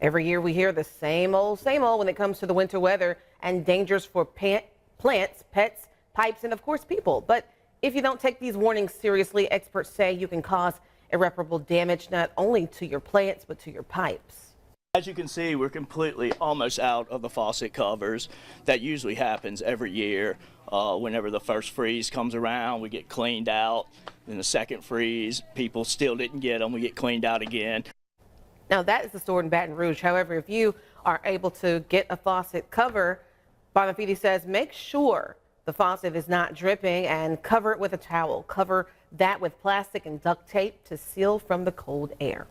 Every year we hear the same old when it comes to the winter weather and dangers for plants, pets, pipes, and of course people. But if you don't take these warnings seriously, experts say you can cause irreparable damage not only to your plants but to your pipes. As you can see, we're completely almost out of the faucet covers. That usually happens every year. Whenever the first freeze comes around, we get cleaned out. Then the second freeze, people still didn't get them. We get cleaned out again. Now that is the store in Baton Rouge. However, if you are able to get a faucet cover, Bonafide says make sure the faucet is not dripping and cover it with a towel. Cover that with plastic and duct tape to seal from the cold air.